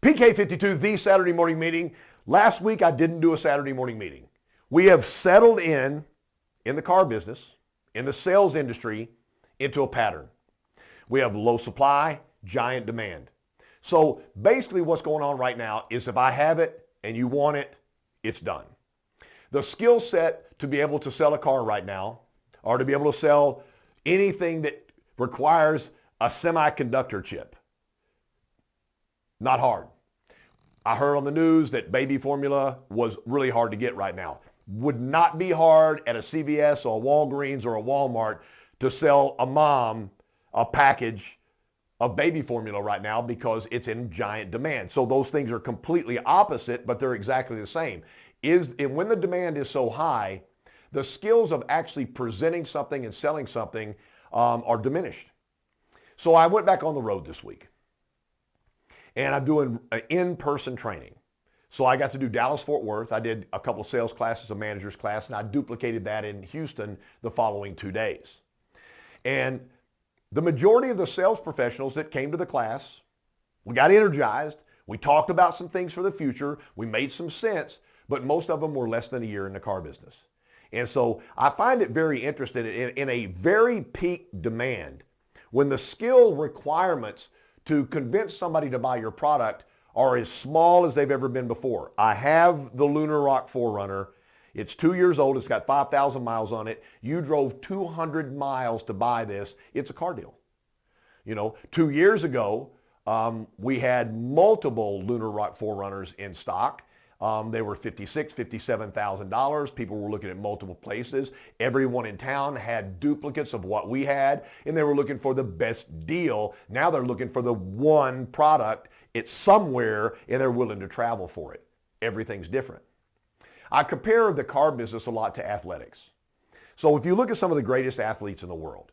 PK52, the Saturday morning meeting. Last week I didn't do a Saturday morning meeting. We have settled in the car business, in the sales industry, into a pattern. We have low supply, giant demand. So basically what's going on right now is if I have it and you want it, it's done. The skill set to be able to sell a car right now, or to be able to sell anything that requires a semiconductor chip, not hard. I heard on the news that baby formula was really hard to get right now. Would not be hard at a CVS or a Walgreens or a Walmart to sell a mom a package of baby formula right now because it's in giant demand. So those things are completely opposite, but they're exactly the same. And when the demand is so high, the skills of actually presenting something and selling something are diminished. So I went back on the road this week. And I'm doing in-person training. So I got to do Dallas-Fort Worth. I did a couple of sales classes, a manager's class, and I duplicated that in Houston the following 2 days. And the majority of the sales professionals that came to the class, we got energized. We talked about some things for the future. We made some sense, but most of them were less than a year in the car business. And so I find it very interesting in a very peak demand when the skill requirements to convince somebody to buy your product are as small as they've ever been before. I have the Lunar Rock 4Runner. It's 2 years old. It's got 5,000 miles on it. You drove 200 miles to buy this. It's a car deal. 2 years ago, we had multiple Lunar Rock 4Runners in stock. They were $56,000, $57,000. People were looking at multiple places. Everyone in town had duplicates of what we had, and they were looking for the best deal. Now they're looking for the one product. It's somewhere, and they're willing to travel for it. Everything's different. I compare the car business a lot to athletics. So if you look at some of the greatest athletes in the world,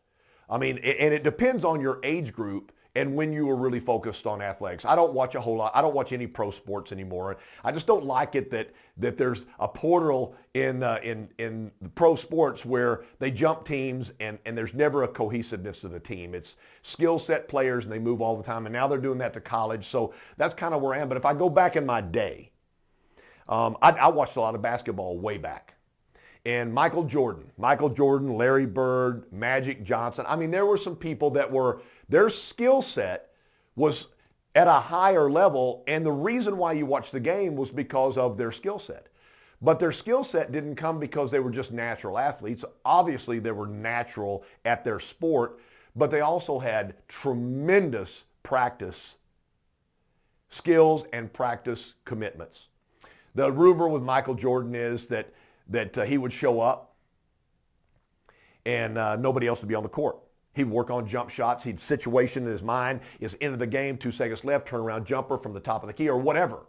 and it depends on your age group and when you were really focused on athletics. I don't watch a whole lot. I don't watch any pro sports anymore. I just don't like it that there's a portal in the pro sports where they jump teams and there's never a cohesiveness to the team. It's skill set players and they move all the time, and now they're doing that to college. So that's kind of where I am. But if I go back in my day, I watched a lot of basketball way back. And Michael Jordan, Larry Bird, Magic Johnson. There were some people that their skill set was at a higher level, and the reason why you watched the game was because of their skill set. But their skill set didn't come because they were just natural athletes. Obviously, they were natural at their sport, but they also had tremendous practice skills and practice commitments. The rumor with Michael Jordan is that he would show up and nobody else would be on the court. He'd work on jump shots. He'd situation in his mind is into the game, 2 seconds left, turn around jumper from the top of the key or whatever.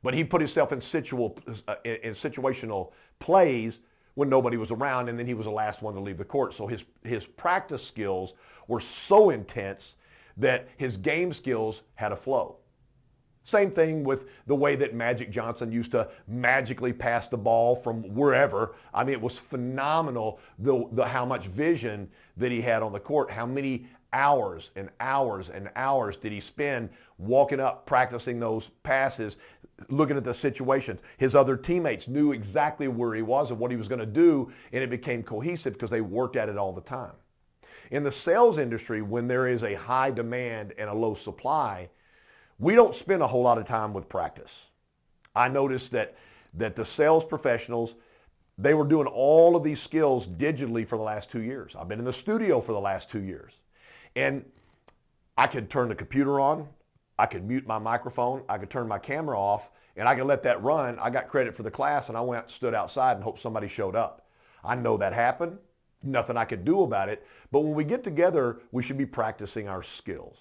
But he put himself in situational plays when nobody was around, and then he was the last one to leave the court. So his practice skills were so intense that his game skills had a flow. Same thing with the way that Magic Johnson used to magically pass the ball from wherever. It was phenomenal how much vision that he had on the court. How many hours and hours and hours did he spend walking up, practicing those passes, looking at the situations. His other teammates knew exactly where he was and what he was going to do, and it became cohesive because they worked at it all the time. In the sales industry, when there is a high demand and a low supply, we don't spend a whole lot of time with practice. I noticed that the sales professionals, they were doing all of these skills digitally for the last 2 years. I've been in the studio for the last 2 years. And I could turn the computer on, I could mute my microphone, I could turn my camera off, and I could let that run. I got credit for the class, and I went, stood outside and hoped somebody showed up. I know that happened. Nothing I could do about it. But when we get together, we should be practicing our skills.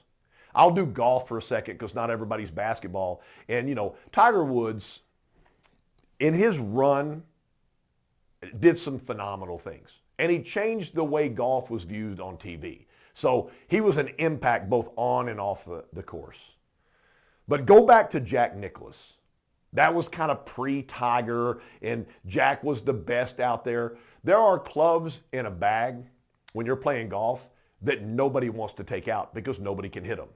I'll do golf for a second because not everybody's basketball. And, Tiger Woods, in his run, did some phenomenal things. And he changed the way golf was viewed on TV. So he was an impact both on and off the course. But go back to Jack Nicklaus. That was kind of pre-Tiger, and Jack was the best out there. There are clubs in a bag when you're playing golf that nobody wants to take out because nobody can hit them.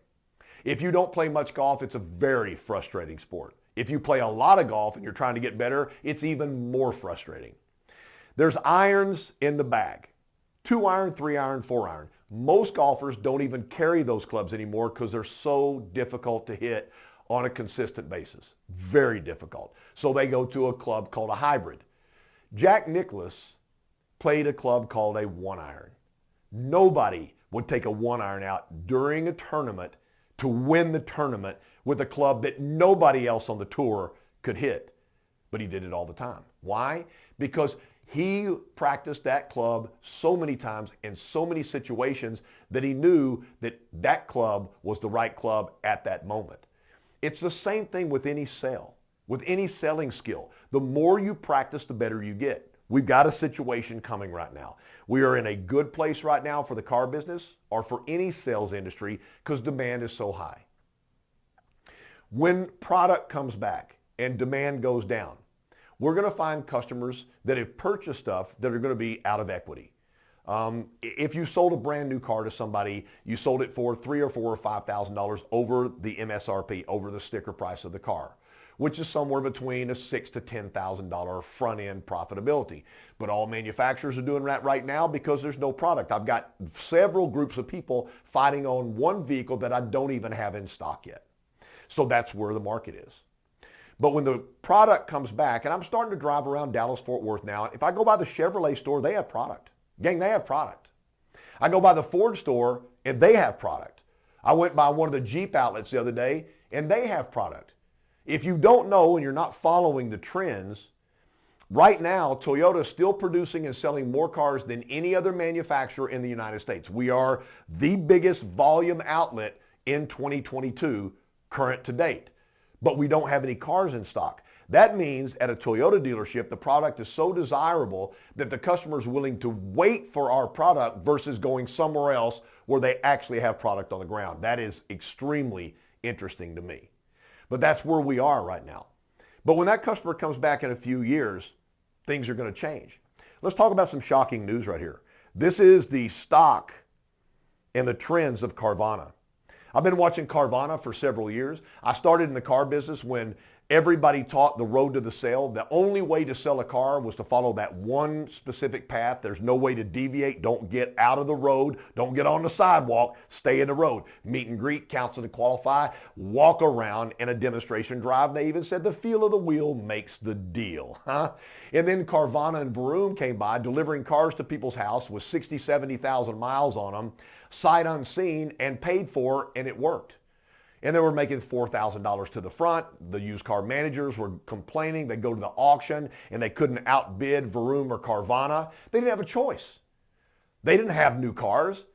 If you don't play much golf, it's a very frustrating sport. If you play a lot of golf and you're trying to get better, it's even more frustrating. There's irons in the bag. 2-iron, 3-iron, 4-iron. Most golfers don't even carry those clubs anymore because they're so difficult to hit on a consistent basis. Very difficult. So they go to a club called a hybrid. Jack Nicklaus played a club called a 1-iron. Nobody would take a 1-iron out during a tournament to win the tournament with a club that nobody else on the tour could hit. But he did it all the time. Why? Because he practiced that club so many times in so many situations that he knew that that club was the right club at that moment. It's the same thing with any sale, with any selling skill. The more you practice, the better you get. We've got a situation coming right now. We are in a good place right now for the car business or for any sales industry because demand is so high. When product comes back and demand goes down, we're going to find customers that have purchased stuff that are going to be out of equity. If you sold a brand new car to somebody, you sold it for $3,000 or $4,000 or $5,000 over the MSRP, over the sticker price of the car, which is somewhere between a $6,000 to $10,000 front end profitability. But all manufacturers are doing that right now because there's no product. I've got several groups of people fighting on one vehicle that I don't even have in stock yet. So that's where the market is. But when the product comes back, and I'm starting to drive around Dallas-Fort Worth now, if I go by the Chevrolet store, they have product. Gang, they have product. I go by the Ford store, and they have product. I went by one of the Jeep outlets the other day, and they have product. If you don't know and you're not following the trends, right now, Toyota is still producing and selling more cars than any other manufacturer in the United States. We are the biggest volume outlet in 2022, current to date. But we don't have any cars in stock. That means at a Toyota dealership, the product is so desirable that the customer is willing to wait for our product versus going somewhere else where they actually have product on the ground. That is extremely interesting to me. But that's where we are right now. But when that customer comes back in a few years, things are going to change. Let's talk about some shocking news right here. This is the stock and the trends of Carvana. I've been watching Carvana for several years. I started in the car business when everybody taught the road to the sale. The only way to sell a car was to follow that one specific path. There's no way to deviate. Don't get out of the road. Don't get on the sidewalk. Stay in the road. Meet and greet, counsel to qualify, walk around in a demonstration drive. They even said the feel of the wheel makes the deal. And then Carvana and Vroom came by delivering cars to people's house with 60, 70,000 miles on them, sight unseen, and paid for, and it worked. And they were making $4,000 to the front. The used car managers were complaining. They'd go to the auction and they couldn't outbid Vroom or Carvana. They didn't have a choice. They didn't have new cars.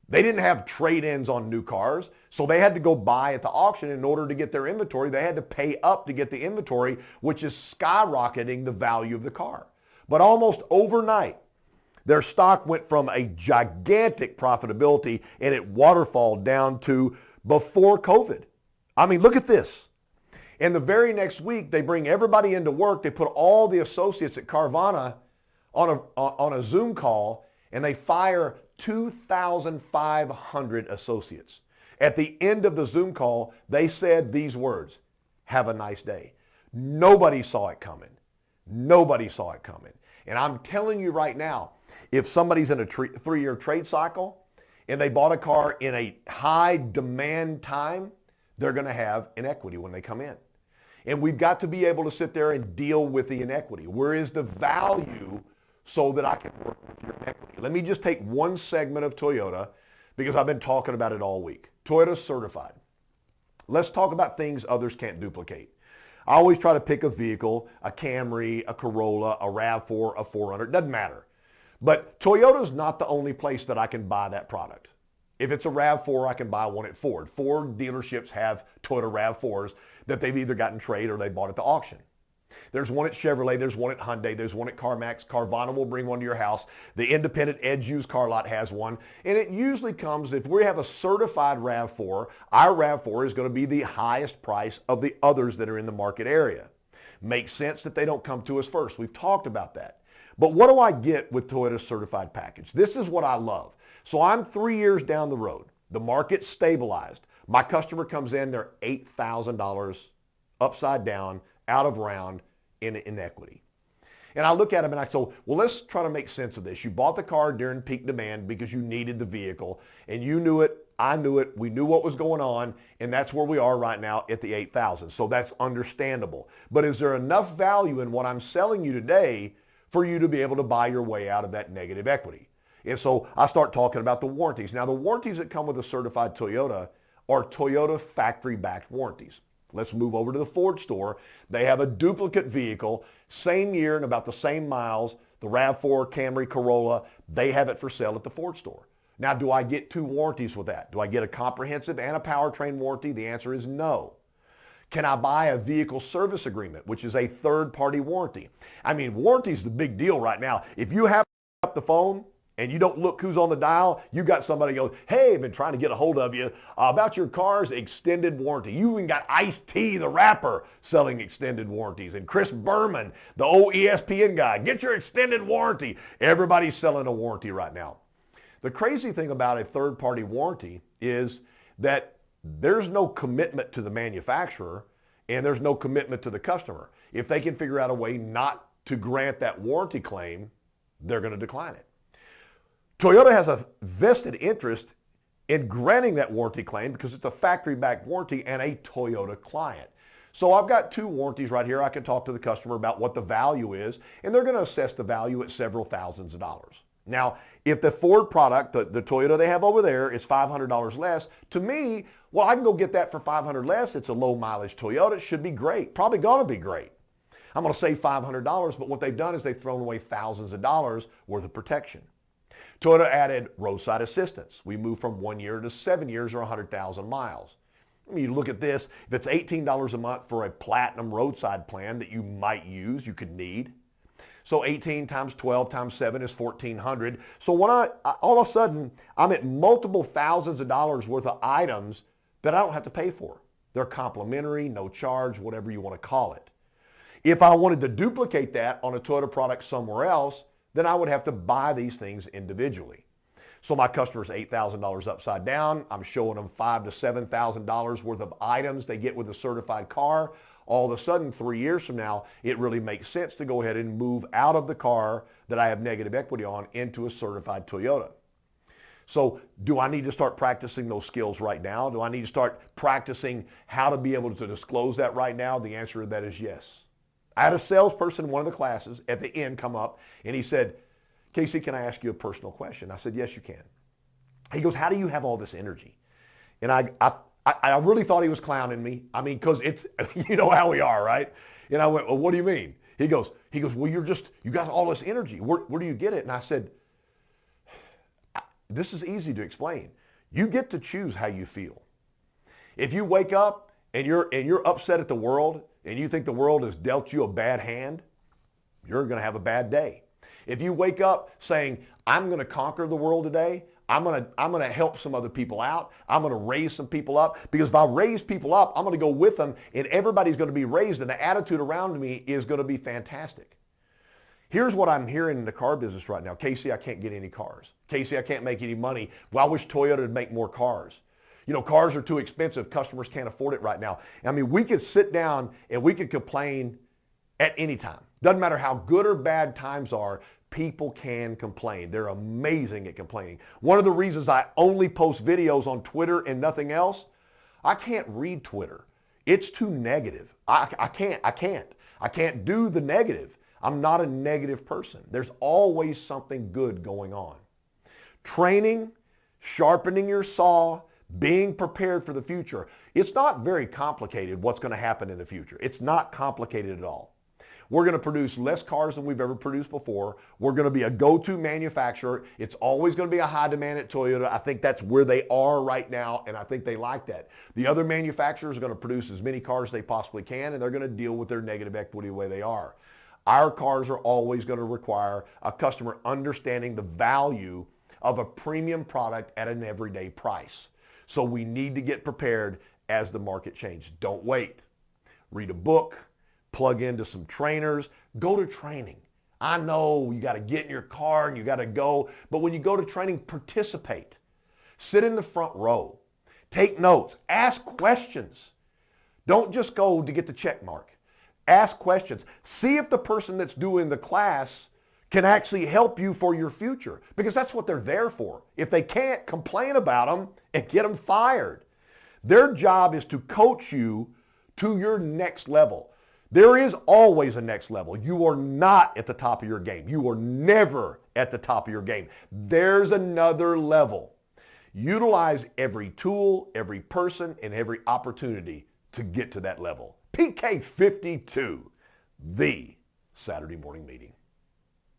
They didn't have trade-ins on new cars. So they had to go buy at the auction in order to get their inventory. They had to pay up to get the inventory, which is skyrocketing the value of the car. But almost overnight, their stock went from a gigantic profitability and it waterfalled down to before COVID. I mean, look at this. And the very next week, they bring everybody into work. They put all the associates at Carvana on a Zoom call, and they fire 2,500 associates. At the end of the Zoom call, they said these words, "Have a nice day." Nobody saw it coming. Nobody saw it coming. And I'm telling you right now, if somebody's in a 3-year trade cycle, and they bought a car in a high demand time, they're going to have inequity when they come in. And we've got to be able to sit there and deal with the inequity. Where is the value so that I can work with your inequity? Let me just take one segment of Toyota because I've been talking about it all week. Toyota's certified. Let's talk about things others can't duplicate. I always try to pick a vehicle, a Camry, a Corolla, a RAV4, a 4Runner, doesn't matter. But Toyota's not the only place that I can buy that product. If it's a RAV4, I can buy one at Ford. Ford dealerships have Toyota RAV4s that they've either gotten trade or they bought at the auction. There's one at Chevrolet, there's one at Hyundai, there's one at CarMax. Carvana will bring one to your house. The independent Edge used car lot has one. And it usually comes, if we have a certified RAV4, our RAV4 is going to be the highest price of the others that are in the market area. Makes sense that they don't come to us first. We've talked about that. But what do I get with Toyota's certified package? This is what I love. So I'm 3 years down the road. The market's stabilized. My customer comes in, they're $8,000 upside down, out of round in equity. And I look at him and I say, well, let's try to make sense of this. You bought the car during peak demand because you needed the vehicle, and you knew it, I knew it, we knew what was going on, and that's where we are right now at the 8,000. So that's understandable. But is there enough value in what I'm selling you today for you to be able to buy your way out of that negative equity? And so I start talking about the warranties. Now, the warranties that come with a certified Toyota are Toyota factory-backed warranties. Let's move over to the Ford store. They have a duplicate vehicle, same year and about the same miles, the RAV4, Camry, Corolla. They have it for sale at the Ford store. Now, do I get two warranties with that? Do I get a comprehensive and a powertrain warranty? The answer is no. Can I buy a vehicle service agreement, which is a third-party warranty? I mean, warranty is the big deal right now. If you have up the phone and you don't look who's on the dial, you got somebody goes, hey, I've been trying to get a hold of you about your car's extended warranty. You even got Ice-T, the rapper, selling extended warranties. And Chris Berman, the old ESPN guy, get your extended warranty. Everybody's selling a warranty right now. The crazy thing about a third-party warranty is that there's no commitment to the manufacturer and there's no commitment to the customer. If they can figure out a way not to grant that warranty claim, they're going to decline it. Toyota has a vested interest in granting that warranty claim because it's a factory-backed warranty and a Toyota client. So I've got two warranties right here. I can talk to the customer about what the value is, and they're going to assess the value at several thousands of dollars. Now, if the Ford product, the Toyota they have over there, is $500 less, to me, well, I can go get that for $500 less. It's a low mileage Toyota. It should be great. Probably going to be great. I'm going to save $500, but what they've done is they've thrown away thousands of dollars worth of protection. Toyota added roadside assistance. We moved from 1 year to 7 years or 100,000 miles. I mean, you look at this, if it's $18 a month for a platinum roadside plan that you might use, you could need. So 18 times 12 times 7 is 1,400. So when I all of a sudden, I'm at multiple thousands of dollars worth of items that I don't have to pay for. They're complimentary, no charge, whatever you want to call it. If I wanted to duplicate that on a Toyota product somewhere else, then I would have to buy these things individually. So my customer's $8,000 upside down. I'm showing them $5,000 to $7,000 worth of items they get with a certified car. All of a sudden, 3 years from now, it really makes sense to go ahead and move out of the car that I have negative equity on into a certified Toyota. So do I need to start practicing those skills right now? Do I need to start practicing how to be able to disclose that right now? The answer to that is yes. I had a salesperson in one of the classes at the end come up and he said, Casey, can I ask you a personal question? I said, yes, you can. He goes, how do you have all this energy? And I really thought he was clowning me. I mean, because it's, you know how we are, right? And I went, well, what do you mean? He goes, well, you got all this energy. Where do you get it? And I said, this is easy to explain. You get to choose how you feel. If you wake up and you're upset at the world and you think the world has dealt you a bad hand, you're going to have a bad day. If you wake up saying, I'm going to conquer the world today, I'm going to help some other people out, I'm going to raise some people up, because if I raise people up, I'm going to go with them and everybody's going to be raised and the attitude around me is going to be fantastic. Here's what I'm hearing in the car business right now. Casey, I can't get any cars. Casey, I can't make any money. Well, I wish Toyota would make more cars. You know, cars are too expensive. Customers can't afford it right now. I mean, we could sit down and we could complain at any time. Doesn't matter how good or bad times are, people can complain. They're amazing at complaining. One of the reasons I only post videos on Twitter and nothing else, I can't read Twitter. It's too negative. I can't do the negative. I'm not a negative person. There's always something good going on. Training, sharpening your saw, being prepared for the future. It's not very complicated what's going to happen in the future. It's not complicated at all. We're going to produce less cars than we've ever produced before. We're going to be a go-to manufacturer. It's always going to be a high demand at Toyota. I think that's where they are right now, and I think they like that. The other manufacturers are going to produce as many cars as they possibly can, and they're going to deal with their negative equity the way they are. Our cars are always going to require a customer understanding the value of a premium product at an everyday price. So we need to get prepared as the market changes. Don't wait. Read a book, plug into some trainers, go to training. I know you got to get in your car and you got to go, but when you go to training, participate. Sit in the front row. Take notes. Ask questions. Don't just go to get the check mark. Ask questions. See if the person that's doing the class can actually help you for your future, because that's what they're there for. If they can't, complain about them and get them fired. Their job is to coach you to your next level. There is always a next level. You are not at the top of your game. You are never at the top of your game. There's another level. Utilize every tool, every person, and every opportunity to get to that level. PK52, the Saturday Morning Meeting.